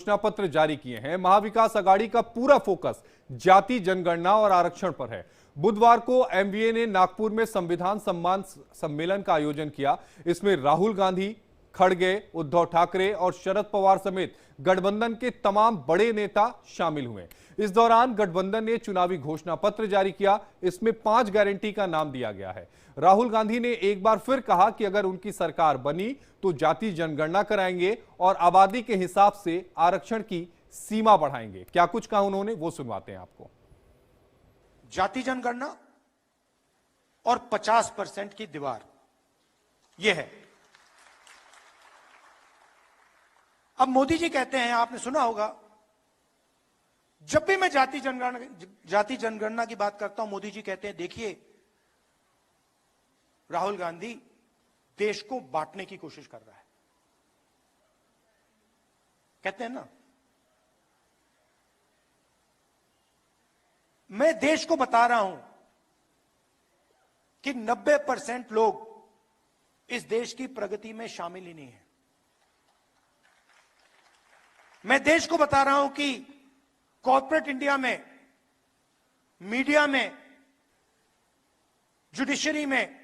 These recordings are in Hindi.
घोषणा पत्र जारी किए हैं। महाविकास आघाड़ी का पूरा फोकस जाति जनगणना और आरक्षण पर है। बुधवार को एमवीए ने नागपुर में संविधान सम्मान सम्मेलन का आयोजन किया। इसमें राहुल गांधी, खड़गे, उद्धव ठाकरे और शरद पवार समेत गठबंधन के तमाम बड़े नेता शामिल हुए। इस दौरान गठबंधन ने चुनावी घोषणा पत्र जारी किया। इसमें 5 गारंटी का नाम दिया गया है। राहुल गांधी ने एक बार फिर कहा कि अगर उनकी सरकार बनी तो जाति जनगणना कराएंगे और आबादी के हिसाब से आरक्षण की सीमा बढ़ाएंगे। क्या कुछ कहा उन्होंने, वो सुनवाते हैं आपको। जाति जनगणना और 50% की दीवार, यह है। अब मोदी जी कहते हैं, आपने सुना होगा, जब भी मैं जाति जनगणना की बात करता हूं, मोदी जी कहते हैं, देखिए राहुल गांधी देश को बांटने की कोशिश कर रहा है। कहते हैं ना, मैं देश को बता रहा हूं कि 90% लोग इस देश की प्रगति में शामिल ही नहीं है। मैं देश को बता रहा हूं कि कॉर्पोरेट इंडिया में, मीडिया में, जुडिशरी में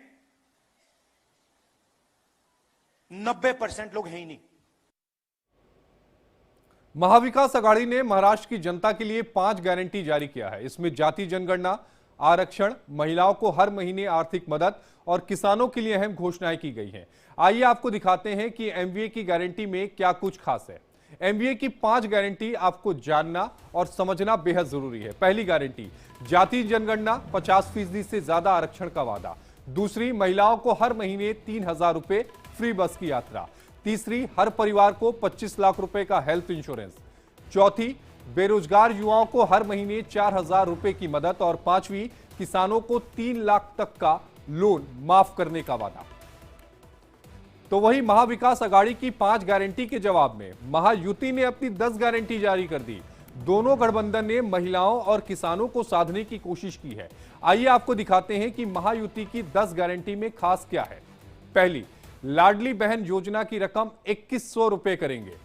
90% लोग हैं ही नहीं। महाविकास आघाड़ी ने महाराष्ट्र की जनता के लिए 5 गारंटी जारी किया है। इसमें जाति जनगणना, आरक्षण, महिलाओं को हर महीने आर्थिक मदद और किसानों के लिए अहम घोषणाएं की गई हैं। आइए आपको दिखाते हैं कि एमवीए की गारंटी में क्या कुछ खास है। एमवीए की 5 गारंटी आपको जानना और समझना बेहद जरूरी है। पहली गारंटी, जाति जनगणना, 50% से ज्यादा आरक्षण का वादा। दूसरी, महिलाओं को हर महीने 3,000 रुपए फ्री बस की यात्रा। तीसरी, हर परिवार को 25 लाख रुपए का हेल्थ इंश्योरेंस। चौथी, बेरोजगार युवाओं को हर महीने 4,000 रुपए की मदद। और पांचवी, किसानों को 3 लाख तक का लोन माफ करने का वादा। तो वही महाविकास आघाड़ी की 5 गारंटी के जवाब में महायुति ने अपनी 10 गारंटी जारी कर दी। दोनों गठबंधन ने महिलाओं और किसानों को साधने की कोशिश की है। आइए आपको दिखाते हैं कि महायुति की 10 गारंटी में खास क्या है। पहली, लाडली बहन योजना की रकम 2100 रुपए करेंगे।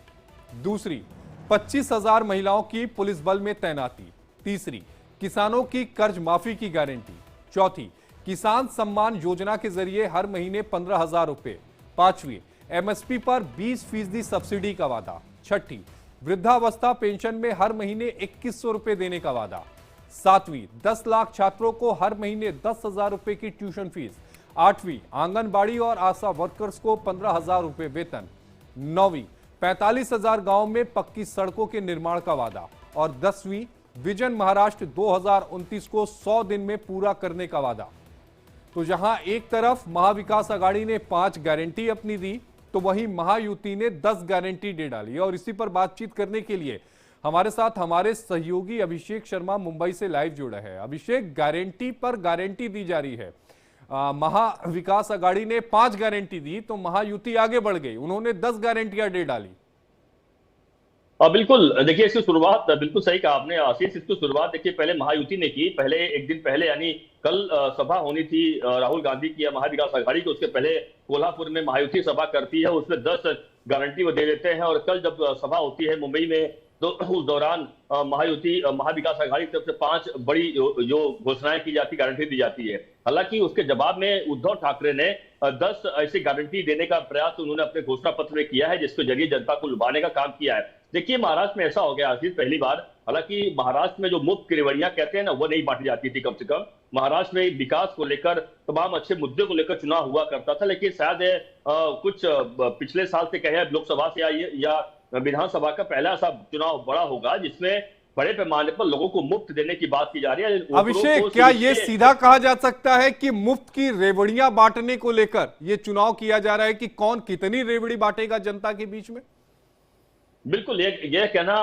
दूसरी, 25,000 महिलाओं की पुलिस बल में तैनाती। तीसरी, किसानों की कर्ज माफी की गारंटी। चौथी, किसान सम्मान योजना के जरिए हर महीने 15,000 रुपए। पांचवी, एमएसपी पर 20% सब्सिडी का वादा। छठी, वृद्धावस्था पेंशन में हर महीने 2100 रुपए देने का वादा। सातवीं, 10 लाख छात्रों को हर महीने 10,000 रुपए की ट्यूशन फीस। आठवीं, आंगनबाड़ी और आशा वर्कर्स को 15,000 रुपए वेतन। नौवीं, 45,000 गांव में पक्की सड़कों के निर्माण का वादा। और 10वीं, विजन महाराष्ट्र 2029 को 100 दिन में पूरा करने का वादा। तो जहां एक तरफ महाविकास आघाड़ी ने 5 गारंटी अपनी दी, तो वहीं महायुति ने 10 गारंटी दे डाली। और इसी पर बातचीत करने के लिए हमारे साथ हमारे सहयोगी अभिषेक शर्मा मुंबई से लाइव जुड़ा है। अभिषेक, गारंटी पर गारंटी दी जा रही है। महाविकास आघाड़ी ने 5 गारंटी दी तो महायुति आगे बढ़ गई, उन्होंने 10 गारंटियां दे डाली। बिल्कुल, देखिए इसकी शुरुआत बिल्कुल सही कहा आपने आशीष। इसकी शुरुआत देखिए पहले महायुति ने की। पहले एक दिन पहले, यानी कल सभा होनी थी राहुल गांधी की या महाविकास आघाड़ी की, उसके पहले कोल्हापुर में महायुति सभा करती है, उसमें 10 गारंटी वो दे देते हैं। और कल जब सभा होती है मुंबई में, तो उस दौरान महाविकास आघाड़ी की तरफ से 5 बड़ी जो घोषणाएं की जाती, गारंटी दी जाती है। हालांकि उसके जवाब में उद्धव ठाकरे ने 10 ऐसी गारंटी देने का प्रयास उन्होंने अपने घोषणा पत्र में किया है, जिसके जरिए जनता को लुभाने का काम किया है। देखिए महाराष्ट्र में ऐसा हो गया आशीष, पहली बार। हालांकि महाराष्ट्र में जो मुफ्त की रेवड़ियां कहते हैं ना, वो नहीं बांटी जाती थी। कम से कम महाराष्ट्र में विकास को लेकर, तमाम अच्छे मुद्दे को लेकर चुनाव हुआ करता था। लेकिन शायद कुछ पिछले साल से कहे लोकसभा से या विधानसभा का पहला ऐसा चुनाव बड़ा होगा जिसमें बड़े पैमाने पर लोगों को मुफ्त देने की बात की जा रही है। अभिषेक, क्या ये सीधा कहा जा सकता है कि मुफ्त की रेवड़ियां बांटने को लेकर ये चुनाव किया जा रहा है कि कौन कितनी रेवड़ी बांटेगा जनता के बीच में? बिल्कुल, यह कहना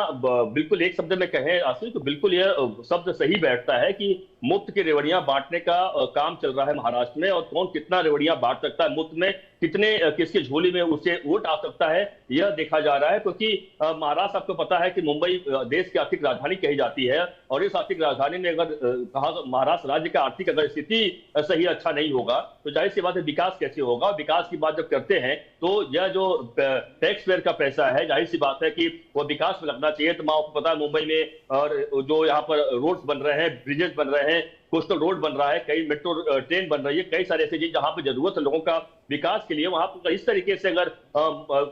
बिल्कुल एक शब्द में कहे आशीष, तो बिल्कुल यह शब्द सही बैठता है कि मुफ्त की रेवड़ियां बांटने का काम चल रहा है महाराष्ट्र में, और कौन कितना रेवड़ियां बांट सकता है मुफ्त में, कितने किसकी झोली में उसे वोट आ सकता है, यह देखा जा रहा है। क्योंकि महाराष्ट्र, आपको पता है कि मुंबई देश की आर्थिक राजधानी कही जाती है, और इस आर्थिक राजधानी में अगर कहा महाराष्ट्र राज्य का आर्थिक अगर स्थिति सही अच्छा नहीं होगा तो जाहिर सी बात है विकास कैसे होगा। विकास की बात जब करते हैं तो यह जो टैक्स पेयर का पैसा है, जाहिर सी बात है कि वो विकास में लगना चाहिए। तो आपको पता है मुंबई में और जो यहाँ पर रोड्स बन रहे हैं, ब्रिजेस बन रहे हैं, कोस्टल रोड बन रहा है, कई मेट्रो ट्रेन बन रही है, कई सारे ऐसे चीज जहां पर जरूरत है लोगों का विकास के लिए, वहां पर इस तरीके से अगर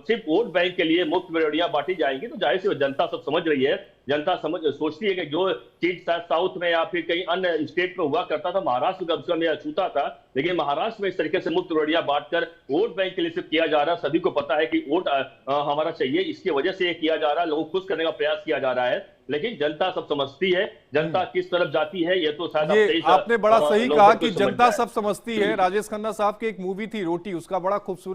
सिर्फ वोट बैंक के लिए मुफ्त में रेवड़ियां बांटी जाएंगी तो जाहिर से जनता सब समझ रही है। जनता सोचती है कि जो चीज साउथ में या फिर कहीं अन्य स्टेट में हुआ करता था, महाराष्ट्र का अवसर में अछूता था, लेकिन महाराष्ट्र में इस तरीके से मुफ्त रेवड़ियां बांटकर वोट बैंक के लिए सिर्फ किया जा रहा है। सभी को पता है कि वोट हमारा चाहिए, इसकी वजह से किया जा रहा है, लोगों को खुश करने का प्रयास किया जा रहा है, लेकिन जनता सब समझती है। जनता किस तरफ जाती है ये तो शायद ये आपने बड़ा सही कहा कि जनता समझता है। सब समझती है। राजेश खन्ना साहब की एक मूवी थी रोटी, उसका बड़ा खूबसूरत